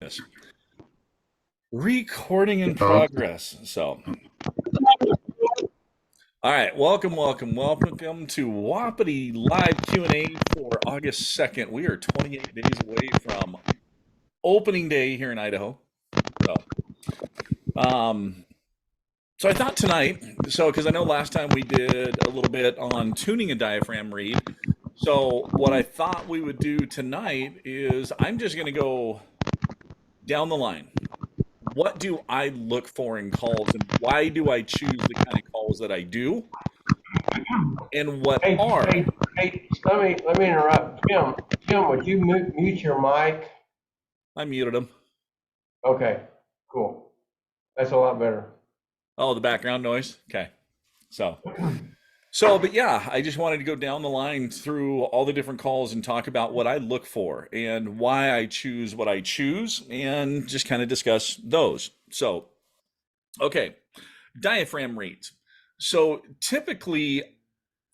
Yes. Recording in progress. So, all right, welcome to Wapiti live Q&A for August 2nd. We are 28 days away from opening day here in Idaho. So, um, so I thought tonight, because I know last time we did a little bit on tuning a diaphragm reed. So what I thought we would do tonight is I'm just going to go down the line. What do I look for in calls, and why do I choose the kind of calls that I do? And what Hey, are? hey, hey, let me interrupt. Tim, would you mute your mic? I muted them. Okay, cool. That's a lot better. Oh, the background noise. Okay. So, but yeah, I just wanted to go down the line through all the different calls and talk about what I look for and why I choose what I choose and just kind of discuss those. So, okay, diaphragm reads. So typically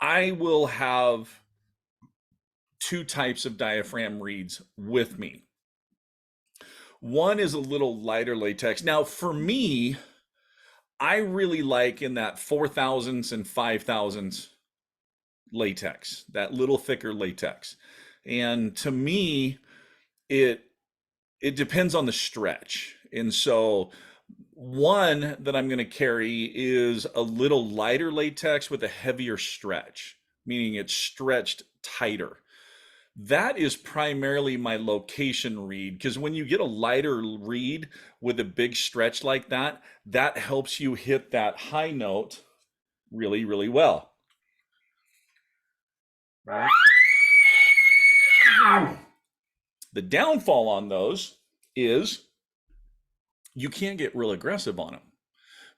I will have two types of diaphragm reads with me. One is a little lighter latex. Now, for me, I really like in that 4,000s and 5,000s latex, that little thicker latex. And to me, it it depends on the stretch. And so one that I'm going to carry is a little lighter latex with a heavier stretch, meaning it's stretched tighter. That is primarily my location read because when you get a lighter read with a big stretch like that, that helps you hit that high note really, really well. The downfall on those is you can't get real aggressive on them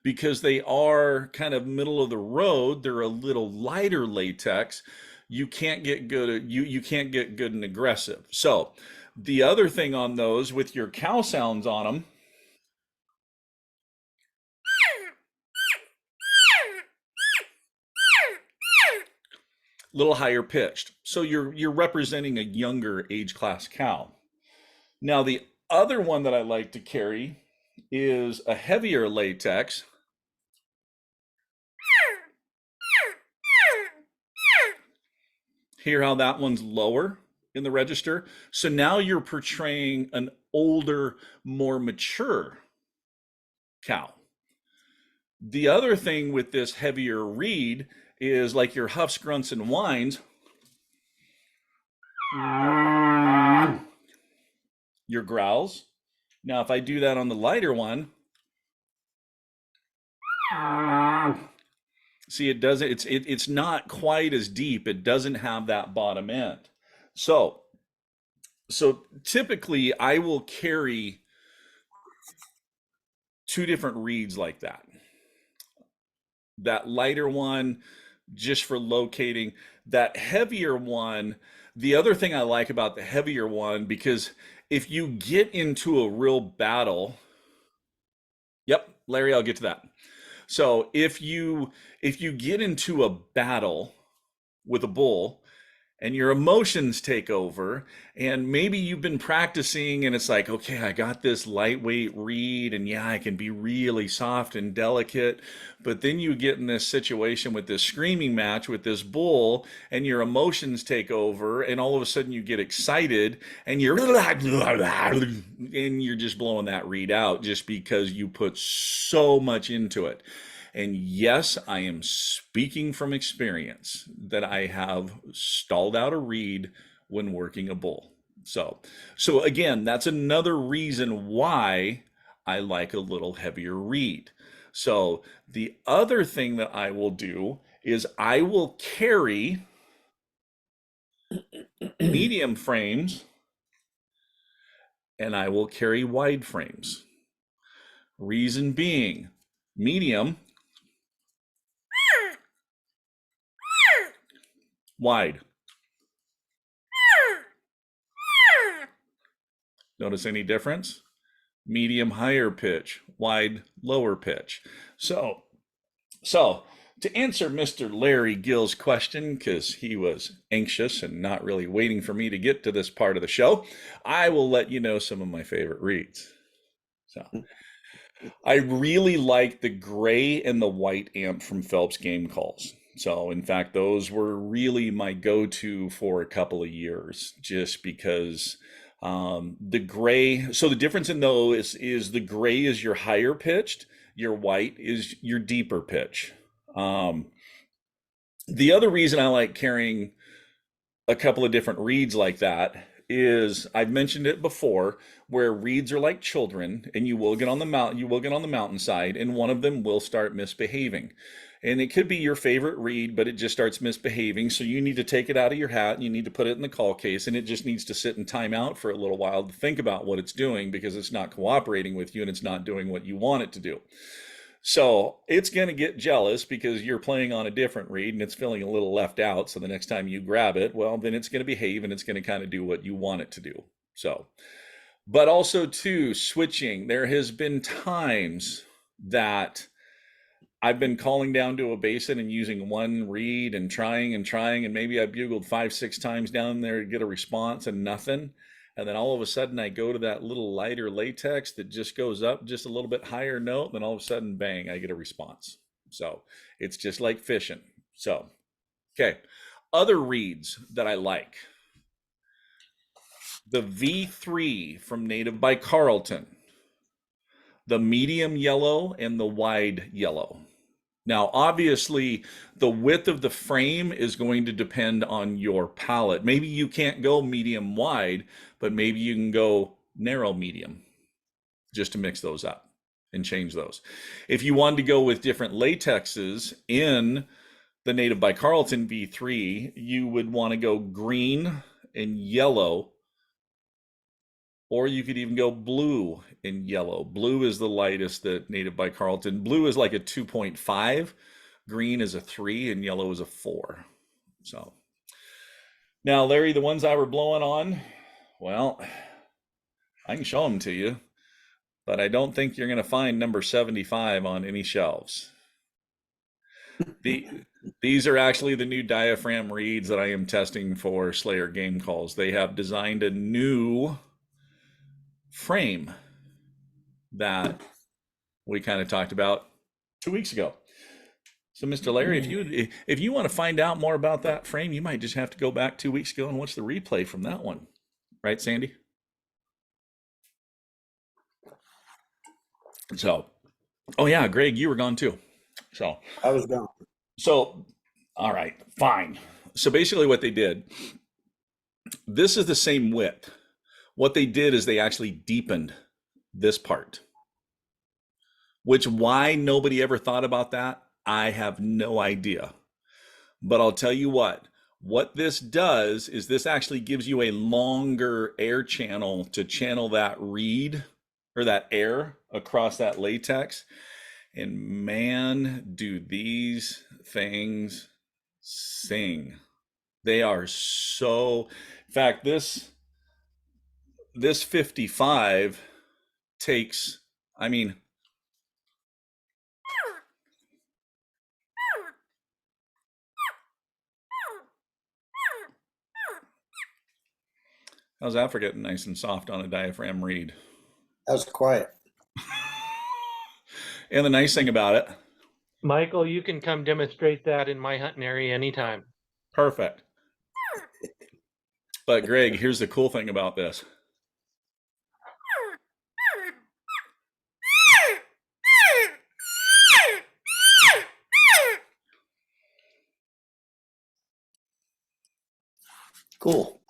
because they are kind of middle of the road. They're a little lighter latex. You can't get good and aggressive. So the other thing on those with your cow sounds on them, a little higher pitched. So you're representing a younger age class cow. Now the other one that I like to carry is a heavier latex. Hear how that one's lower in the register? So now you're portraying an older, more mature cow. The other thing with this heavier reed is like your huffs, grunts, and whines, your growls. Now, if I do that on the lighter one, see, it doesn't. It's not quite as deep. It doesn't have that bottom end. So typically, I will carry two different reeds like that. That lighter one, just for locating. That heavier one. The other thing I like about the heavier one, because if you get into a real battle, yep, Larry, I'll get to that. So if you get into a battle with a bull and your emotions take over, and maybe you've been practicing and it's like, okay, I got this lightweight reed and yeah, I can be really soft and delicate, but then you get in this situation with this screaming match with this bull and your emotions take over and all of a sudden you get excited and you're and you're just blowing that reed out just because you put so much into it. And yes, I am speaking from experience that I have stalled out a reed when working a bull. So again, that's another reason why I like a little heavier reed. So the other thing that I will do is I will carry medium frames and I will carry wide frames. Reason being, medium, wide. Notice any difference? Medium higher pitch, wide lower pitch. So To answer Mr. Larry Gill's question, because he was anxious and not really waiting for me to get to this part of the show, I will let you know some of my favorite reads. So I really like the gray and the white amp from Phelps Game Calls. So, in fact, those were really my go to for a couple of years, just because the gray. So, the difference in those is the gray is your higher pitched, your white is your deeper pitch. Um, the other reason I like carrying a couple of different reeds like that is I've mentioned it before where reeds are like children and you will get on the mountainside and one of them will start misbehaving. And it could be your favorite reed, but it just starts misbehaving. So you need to take it out of your hat and you need to put it in the call case and it just needs to sit in timeout for a little while to think about what it's doing because it's not cooperating with you and it's not doing what you want it to do. So it's going to get jealous because you're playing on a different reed and it's feeling a little left out. So the next time you grab it, well, then it's going to behave and it's going to kind of do what you want it to do. So, but also too, switching. There has been times that I've been calling down to a basin and using one reed and trying, and maybe I bugled 5, 6 times down there to get a response and nothing. And then all of a sudden I go to that little lighter latex that just goes up just a little bit higher note. Then all of a sudden, bang, I get a response. So it's just like fishing. So, okay. Other reeds that I like the V3 from Native by Carlton, the medium yellow, and the wide yellow. Now, obviously, the width of the frame is going to depend on your palette. Maybe you can't go medium wide, but maybe you can go narrow medium just to mix those up and change those. If you wanted to go with different latexes in the Native by Carlton V3, you would want to go green and yellow, or you could even go blue and yellow. Blue is the lightest that Native by Carlton. Blue is like a 2.5, green is a 3, and yellow is a 4. So now, Larry, the ones I were blowing on, well, I can show them to you, but I don't think you're going to find number 75 on any shelves. The, these are actually the new diaphragm reeds that I am testing for Slayer Game Calls. They have designed a new frame that we kind of talked about 2 weeks ago. So, Mr. Larry, if you want to find out more about that frame, you might just have to go back 2 weeks ago and watch the replay from that one, right, Sandy? So, oh yeah, Greg, you were gone too. So, I was gone. so, all right, fine. So basically, what they did, this is the same width. What they did is they actually deepened this part. Which why nobody ever thought about that, I have no idea. But I'll tell you what this does is this actually gives you a longer air channel to channel that reed or that air across that latex. And man, do these things sing. They are so, in fact, this 55 takes, I mean, how's that for getting nice and soft on a diaphragm reed? That was quiet. And the nice thing about it, Michael, you can come demonstrate that in my hunting area anytime. perfect. But Greg, here's the cool thing about this. Cool.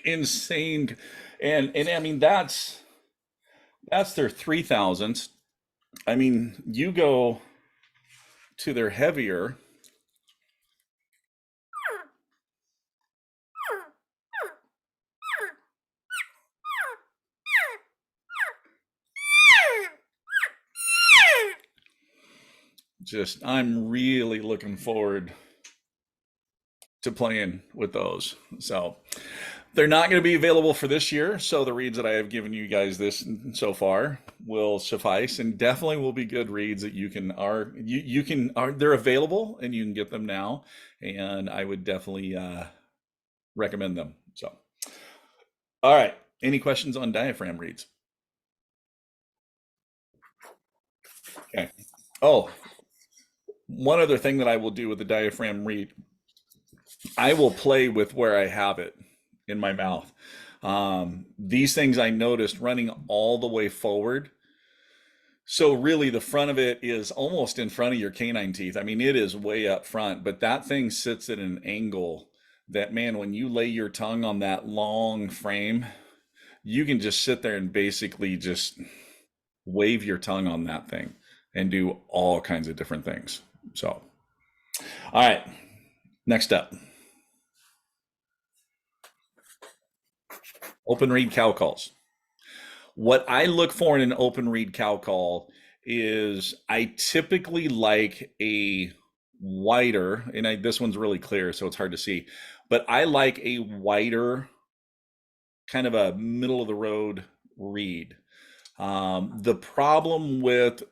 Insane. And I mean that's their 3000s. I mean, you go to their heavier, just I'm really looking forward to playing with those. So They're not going to be available for this year, so the reads that I have given you guys this so far will suffice, and definitely will be good reads that you can are they're available and you can get them now, and I would definitely recommend them. So, all right, any questions on diaphragm reads? Okay. Oh, one other thing that I will do with the diaphragm reed, I will play with where I have it in my mouth. These things I noticed running all the way forward. So really the front of it is almost in front of your canine teeth. I mean, it is way up front, but that thing sits at an angle that, man, when you lay your tongue on that long frame, you can just sit there and basically just wave your tongue on that thing and do all kinds of different things. So, all right, next up. Open reed cow calls. What I look for in an open reed cow call is I typically like a wider, and this one's really clear, so it's hard to see, but I like a wider, kind of a middle of the road reed. The problem with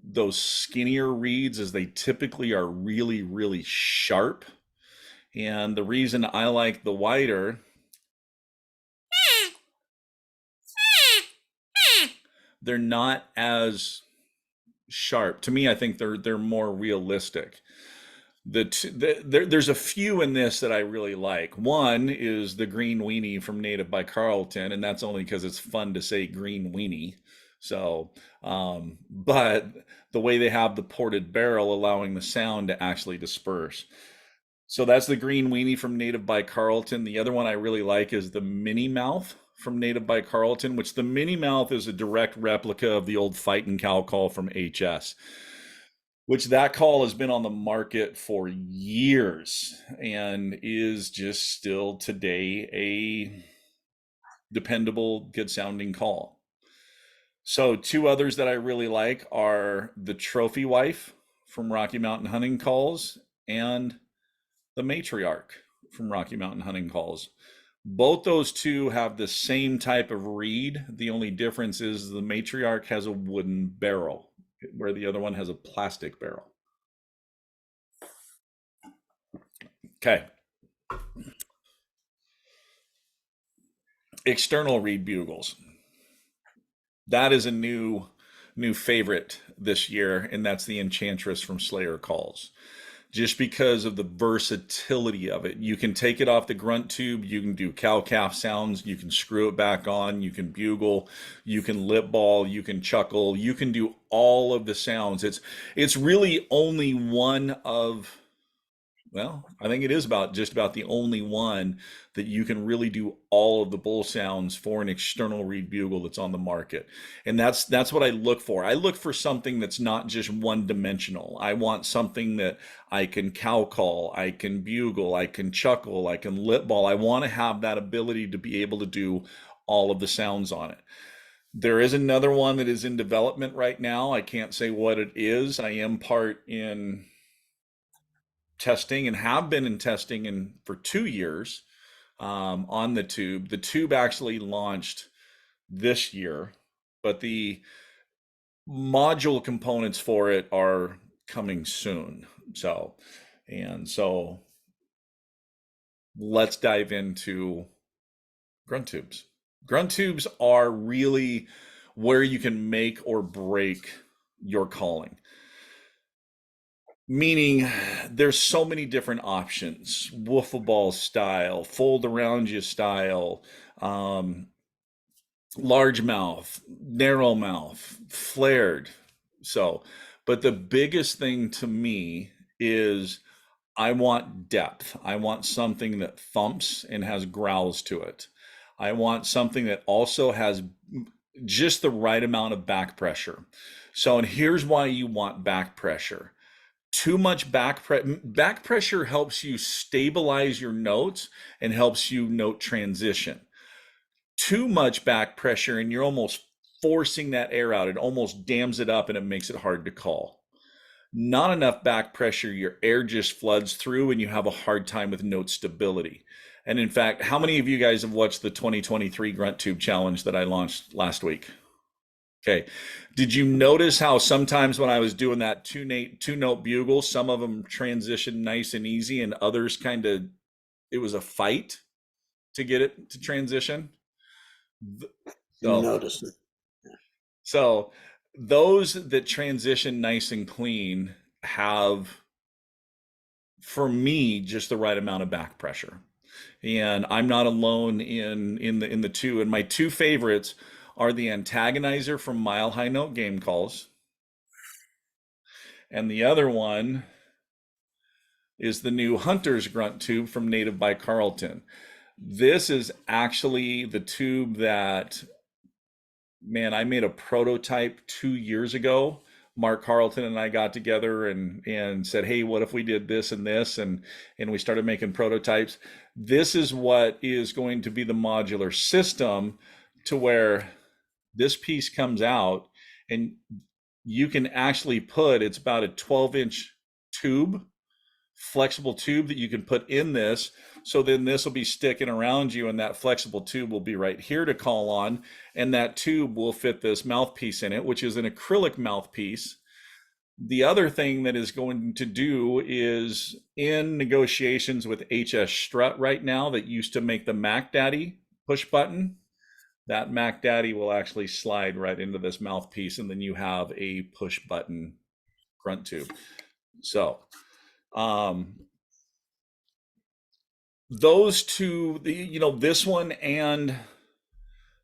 those skinnier reeds is they typically are really, really sharp. And the reason I like the wider, they're not as sharp. To me, I think they're more realistic. There's a few in this that I really like. One is the green weenie from Native by Carlton, and that's only because it's fun to say green weenie. So, but the way they have the ported barrel allowing the sound to actually disperse. So that's the green weenie from Native by Carlton. The other one I really like is the mini mouth from Native by Carlton, which the mini mouth is a direct replica of the old fighting cow call from HS, which that call has been on the market for years and is just still today a dependable, good sounding call. So two others that I really like are the Trophy Wife from Rocky Mountain Hunting Calls and the Matriarch from Rocky Mountain Hunting Calls. Both those two have the same type of reed. The only difference is the Matriarch has a wooden barrel, where the other one has a plastic barrel. Okay. External reed bugles. That is a new favorite this year, and that's the Enchantress from Slayer Calls. Just because of the versatility of it. You can take it off the grunt tube, you can do cow-calf sounds, you can screw it back on, you can bugle, you can lip ball, you can chuckle, you can do all of the sounds. It's really only one of, well, I think it is just about the only one that you can really do all of the bull sounds for an external reed bugle that's on the market. And that's what I look for. I look for something that's not just one dimensional. I want something that I can cow call, I can bugle, I can chuckle, I can lip ball. I want to have that ability to be able to do all of the sounds on it. There is another one that is in development right now. I can't say what it is. I am part in testing and have been in testing for 2 years on the tube. The tube actually launched this year, but the module components for it are coming soon. So let's dive into grunt tubes. Grunt tubes are really where you can make or break your calling. Meaning there's so many different options: wiffle ball style, fold around you style, large mouth, narrow mouth, flared. So, but the biggest thing to me is I want depth. I want something that thumps and has growls to it. I want something that also has just the right amount of back pressure. So, and here's why you want back pressure. Too much back pressure helps you stabilize your notes and helps you note transition. Too much back pressure and you're almost forcing that air out. It almost dams it up and it makes it hard to call. Not enough back pressure, your air just floods through and you have a hard time with note stability. And in fact, how many of you guys have watched the 2023 Grunt Tube Challenge that I launched last week? Okay. Did you notice how sometimes when I was doing that two note bugle, some of them transitioned nice and easy, and others kind of, it was a fight to get it to transition? So, Notice it. so those that transition nice and clean have, for me, just the right amount of back pressure. And I'm not alone in the two. And my two favorites are the antagonizer from Mile High Note Game Calls, and the other one is the new Hunter's Grunt tube from Native by Carlton. This is actually the tube that, man, I made a prototype 2 years ago. Mark Carlton and I got together and said, hey, what if we did this and this? And we started making prototypes. This is what is going to be the modular system, to where this piece comes out and you can actually put, it's about a 12-inch tube, flexible tube that you can put in this. So then this will be sticking around you, and that flexible tube will be right here to call on. And that tube will fit this mouthpiece in it, which is an acrylic mouthpiece. The other thing that is going to do is, in negotiations with HS Strut right now, that used to make the Mac Daddy push button, that Mac Daddy will actually slide right into this mouthpiece, and then you have a push button grunt tube. So, those two, this one and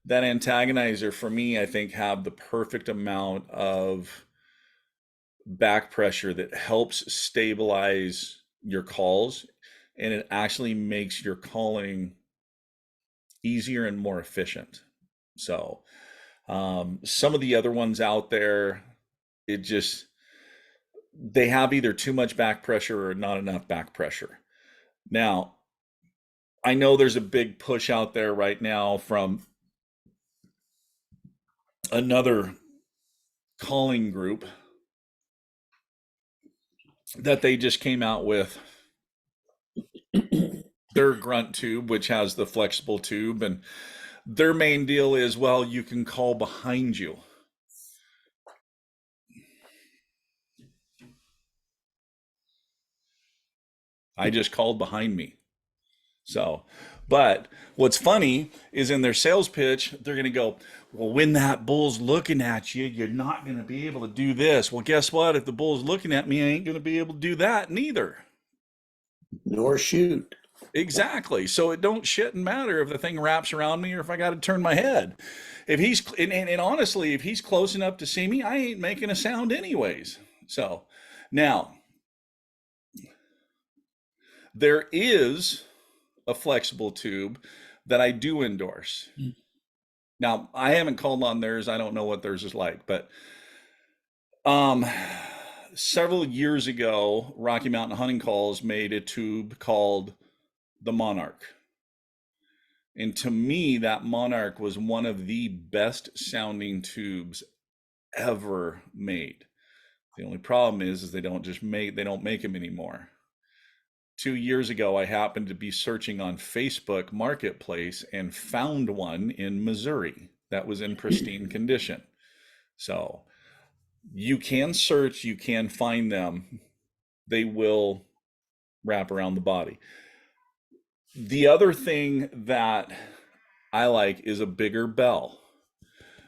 that antagonizer, for me, I think have the perfect amount of back pressure that helps stabilize your calls, and it actually makes your calling easier and more efficient. So, some of the other ones out there, it just, they have either too much back pressure or not enough back pressure. Now, I know there's a big push out there right now from another calling group that they just came out with their grunt tube, which has the flexible tube, and their main deal is, well, you can call behind you. I just called behind me. So, but what's funny is, in their sales pitch, they're going to go, well, when that bull's looking at you, you're not going to be able to do this. Well, guess what? If the bull's looking at me, I ain't going to be able to do that neither. Nor shoot. Exactly. So it don't shit and matter if the thing wraps around me or if I got to turn my head. If he's, and honestly, if he's close enough to see me, I ain't making a sound anyways. So now there is a flexible tube that I do endorse. Now, I haven't called on theirs. I don't know what theirs is like, but several years ago, Rocky Mountain Hunting Calls made a tube called the Monarch. And to me, that Monarch was one of the best sounding tubes ever made. The only problem is they don't make them anymore. 2 years ago, I happened to be searching on Facebook Marketplace and found one in Missouri that was in pristine condition. So you can search, you can find them. They will wrap around the body. The other thing that I like is a bigger bell,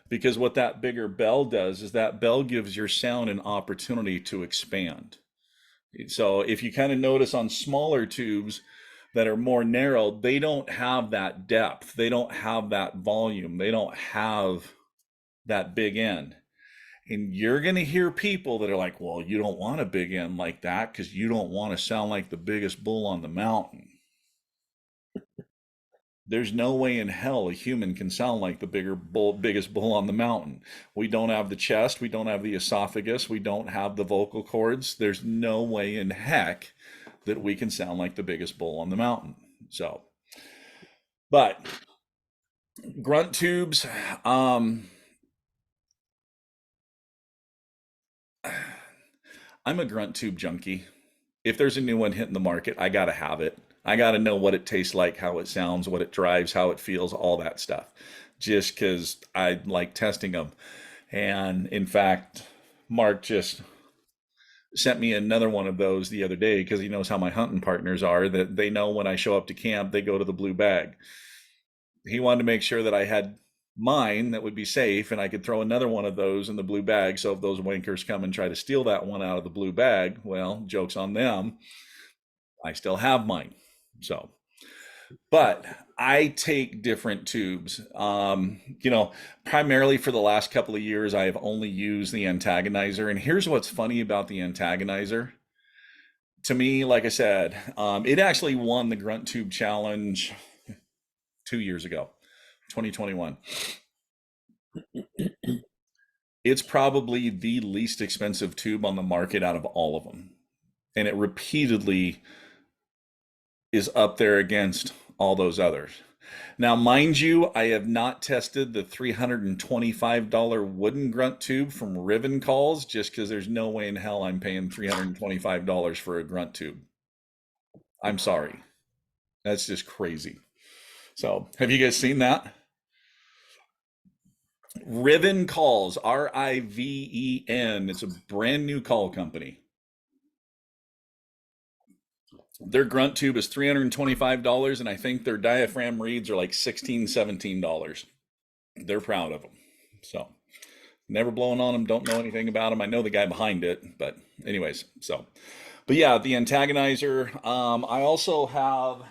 because what that bigger bell does is that bell gives your sound an opportunity to expand. So if you kind of notice on smaller tubes that are more narrow, they don't have that depth, they don't have that volume, they don't have that big end. And you're going to hear people that are like, well, you don't want a big end like that because you don't want to sound like the biggest bull on the mountain. There's no way in hell a human can sound like the biggest bull on the mountain. We don't have the chest, we don't have the esophagus, we don't have the vocal cords. There's no way in heck that we can sound like the biggest bull on the mountain. So, but grunt tubes, I'm a grunt tube junkie. If there's a new one hitting the market, I gotta have it. I got to know what it tastes like, how it sounds, what it drives, how it feels, all that stuff, just because I like testing them. And in fact, Mark just sent me another one of those the other day because he knows how my hunting partners are, that they know when I show up to camp, they go to the blue bag. He wanted to make sure that I had mine that would be safe and I could throw another one of those in the blue bag. So if those winkers come and try to steal that one out of the blue bag, well, joke's on them. I still have mine. So, but I take different tubes. Primarily for the last couple of years, I have only used the antagonizer. And here's what's funny about the antagonizer. To me, like I said, it actually won the Grunt Tube Challenge 2 years ago, 2021. It's probably the least expensive tube on the market out of all of them. And it repeatedly is up there against all those others. Now, mind you, I have not tested the $325 wooden grunt tube from Riven Calls just because there's no way in hell I'm paying $325 for a grunt tube. I'm sorry. That's just crazy. So, have you guys seen that? Riven Calls, Riven. It's a brand new call company. Their grunt tube is $325, and I think their diaphragm reeds are like $16, $17. They're proud of them. So, never blown on them, don't know anything about them. I know the guy behind it, but anyways, so. But yeah, the antagonizer. I also have,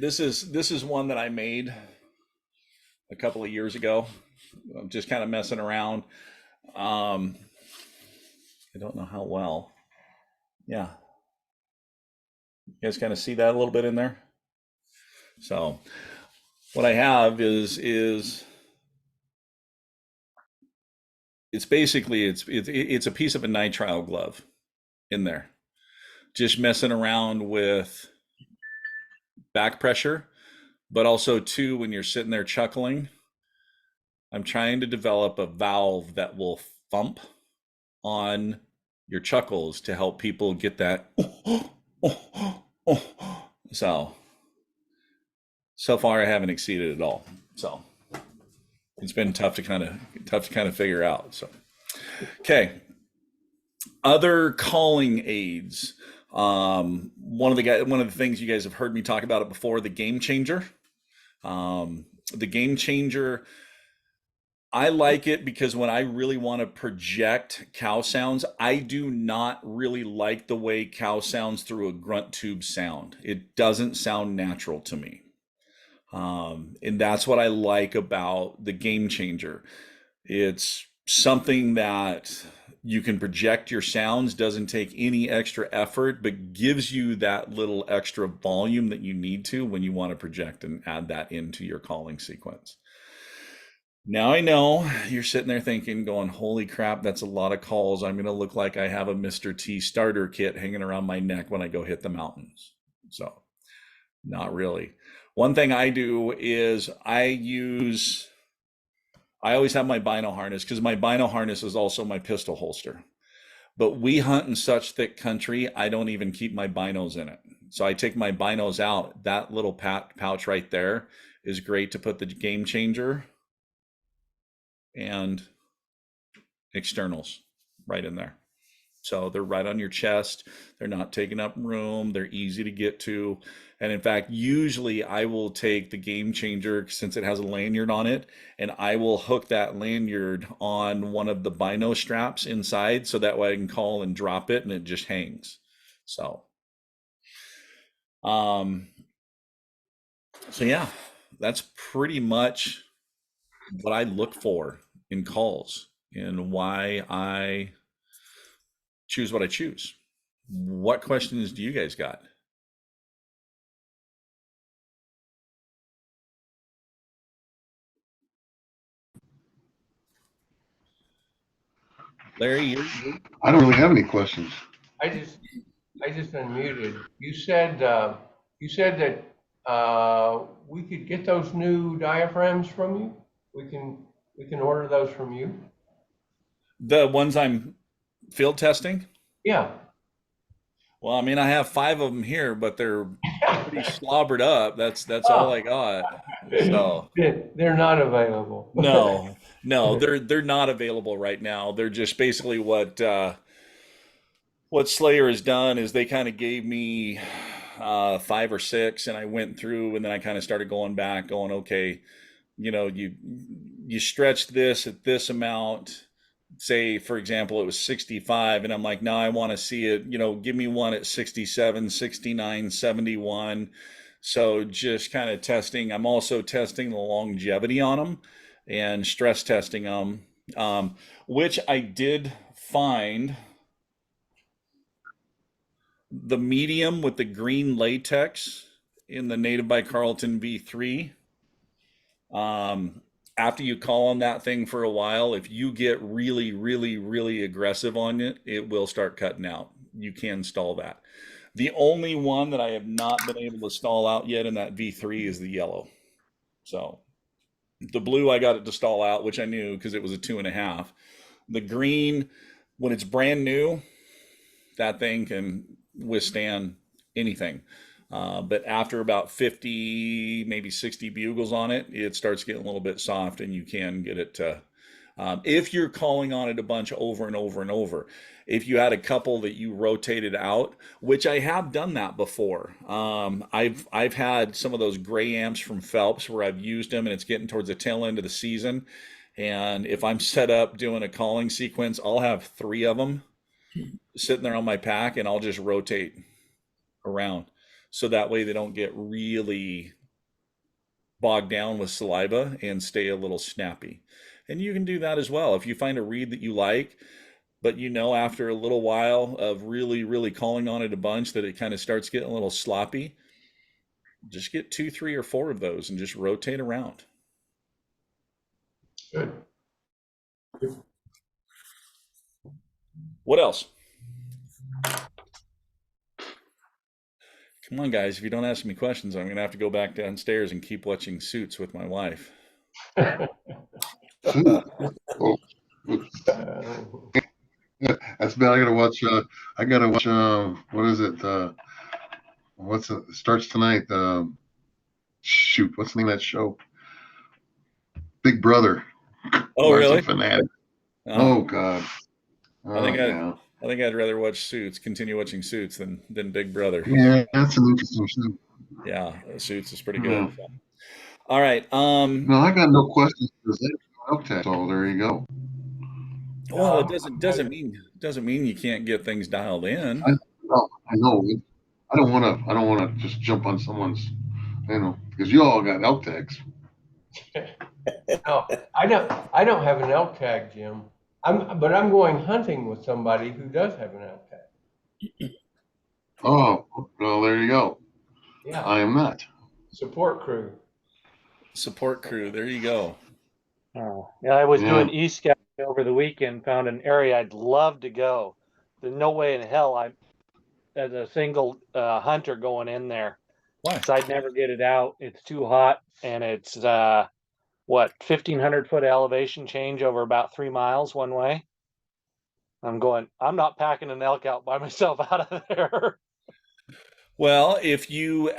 this is one that I made a couple of years ago. I'm just kind of messing around. I don't know how well. Yeah. You guys kind of see that a little bit in there? So what I have is it's basically it's a piece of a nitrile glove in there. Just messing around with back pressure, but also too when you're sitting there chuckling, I'm trying to develop a valve that will thump on your chuckles to help people get that. So far I haven't exceeded it all. So it's been tough to kind of figure out. So okay, other calling aids. One of the things you guys have heard me talk about it before, the Game Changer. The Game Changer, I like it because when I really want to project cow sounds, I do not really like the way cow sounds through a grunt tube sound. It doesn't sound natural to me. And that's what I like about the Game Changer. It's something that you can project your sounds, doesn't take any extra effort, but gives you that little extra volume that you need to when you want to project and add that into your calling sequence. Now I know you're sitting there thinking, going, holy crap, that's a lot of calls. I'm going to look like I have a Mr. T starter kit hanging around my neck when I go hit the mountains. So, not really. One thing I do is I always have my bino harness because my bino harness is also my pistol holster. But we hunt in such thick country, I don't even keep my binos in it. So I take my binos out. That little pouch right there is great to put the Game Changer and externals right in there. So they're right on your chest. They're not taking up room. They're easy to get to. And in fact, usually I will take the Game Changer since it has a lanyard on it, and I will hook that lanyard on one of the bino straps inside so that way I can call and drop it and it just hangs. So, so yeah, that's pretty much what I look for in calls and why I choose what I choose. What questions do you guys got? Larry, I don't really have any questions. I just, I just unmuted. You said that, we could get those new diaphragms from you? We can order those from you? the ones I'm field testing, Yeah, Well, I mean, I have 5 of them here, but they're pretty slobbered up. That's all I Oh, got. So they're not available. no, no, they're not available right now. They're just basically what Slayer has done is they kind of gave me 5 or 6, and I went through, and then I kind of started going back, going, okay, you stretched this at this amount. Say, for example, it was 65, and I'm like, now I want to see it, give me one at 67, 69, 71. So just kind of testing. I'm also testing the longevity on them and stress testing them, which I did find the medium with the green latex in the Native by Carlton V3. Um, After you call on that thing for a while, if you get really, really, really aggressive on it, it will start cutting out. You can stall that. The only one that I have not been able to stall out yet in that V3 is the yellow. So the blue, I got it to stall out, which I knew because it was a 2.5. The green, when it's brand new, that thing can withstand anything. But after about 50, maybe 60 bugles on it, it starts getting a little bit soft, and you can get it to, if you're calling on it a bunch over and over and over. If you had a couple that you rotated out, which I have done that before. I've had some of those gray amps from Phelps where I've used them, and it's getting towards the tail end of the season. And if I'm set up doing a calling sequence, I'll have 3 of them sitting there on my pack, and I'll just rotate around. So that way they don't get really bogged down with saliva and stay a little snappy. And you can do that as well. If you find a reed that you like, but after a little while of really, really calling on it a bunch that it kind of starts getting a little sloppy, just get 2, 3, or 4 of those and just rotate around. Good. What else? Come on, guys. If you don't ask me questions, I'm going to have to go back downstairs and keep watching Suits with my wife. Food. Oh, that's bad. I gotta watch, what is it? It starts tonight. Shoot, what's the name of that show? Big Brother. Oh, Large and really? Fanatic. Oh, Oh, God. I Oh, think I, yeah. I think I'd rather watch Suits, continue watching Suits than Big Brother. Yeah, that's an interesting show. Yeah, Suits is pretty good. Yeah. So. All right. No, I got no questions for Zach. Okay, so there you go. Well, it doesn't mean you can't get things dialed in. I know. I don't wanna just jump on someone's, because you all got elk tags. No, I don't have an elk tag, Jim. But I'm going hunting with somebody who does have an elk tag. Oh, well, there you go. Yeah, I am not. support crew. Support crew. There you go. Oh, yeah, I was Yeah. doing e-scout over the weekend, found an area I'd love to go. There's no way in hell I'm as a single hunter going in there. Why? So I'd never get it out. It's too hot, and it's 1,500 foot elevation change over about 3 miles one way. I'm not packing an elk out by myself out of there. Well, if you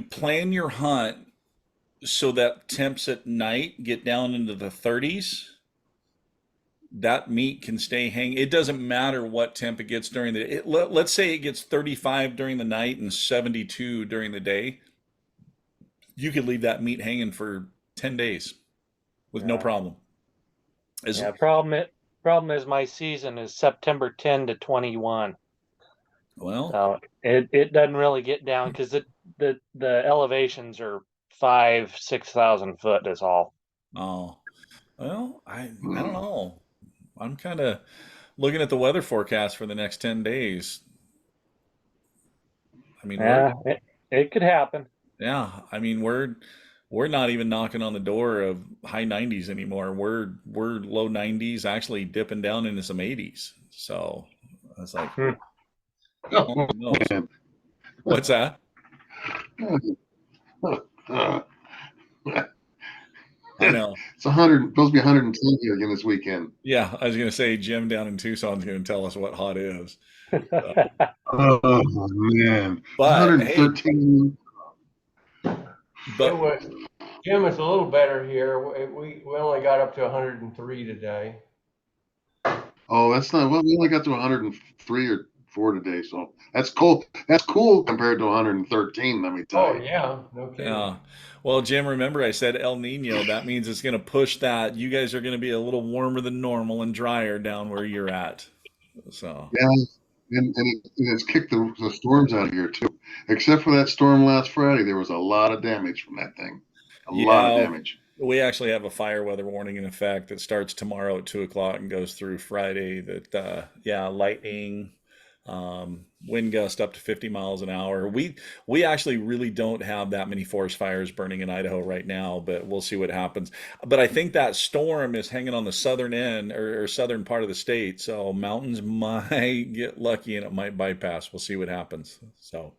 plan your hunt so that temps at night get down into the 30s, that meat can stay hanging. It doesn't matter what temp it gets during the day. Let's say it gets 35 during the night and 72 during the day. You could leave that meat hanging for 10 days with no Yeah. problem. Yeah, problem is my season is September 10 to 21. Well, So it doesn't really get down because the elevations are 6,000 foot is all. oh, well, I don't know. I'm kind of looking at the weather forecast for the next 10 days. I mean, Yeah, it could happen. we're not even knocking on the door of high 90s anymore. We're low 90s, actually dipping down into some 80s. So I was like, Hmm. who knows? Man. What's that? I know. It's 100, supposed to be 110 here again this weekend. Yeah, I was going to say Jim down in Tucson's going to tell us what hot is. Oh man, But hey, 113. It but was, Jim, it's a little better here. We only got up to 103 today. Oh, that's not, well, we only got to 103 or 4 today, so that's cool. That's cool compared to 113, let me tell Oh, you. yeah, no kidding. yeah. Well, Jim, remember I said El Nino. That means it's going to push that. You guys are going to be a little warmer than normal and drier down where you're at. So, Yeah, and it's kicked the storms out of here too. Except for that storm last Friday, there was a lot of damage from that thing. A lot of yeah, damage. we actually have a fire weather warning in effect that starts tomorrow at 2 o'clock and goes through Friday. That, yeah, lightning, wind gust up to 50 miles an hour. We actually really don't have that many forest fires burning in Idaho right now, but we'll see what happens. But I think that storm is hanging on the southern end or southern part of the state, so mountains might get lucky and it might bypass. We'll see what happens. So,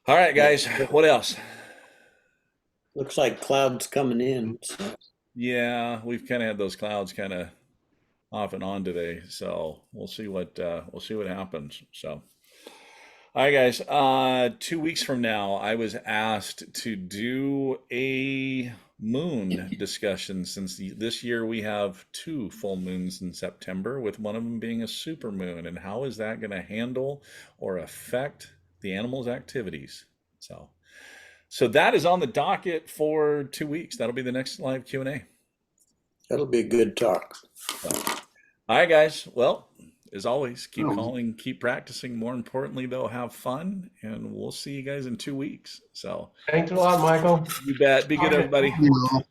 all right, Yeah. guys, what else? Looks like clouds coming in. So Yeah, we've kind of had those clouds kind of off and on today, so we'll see what happens. So, all right, guys. 2 weeks from now, I was asked to do a moon discussion since this year we have two full moons in September, with one of them being a super moon, and how is that going to handle or affect the animals' activities? So, so that is on the docket for 2 weeks. That'll be the next live Q&A. that'll be a good talk. So, all right, guys. Well, as always, keep Oh, calling, keep practicing. More importantly, though, have fun, and we'll see you guys in 2 weeks. So, Thanks a lot, Michael. you bet. Be good, everybody. you know.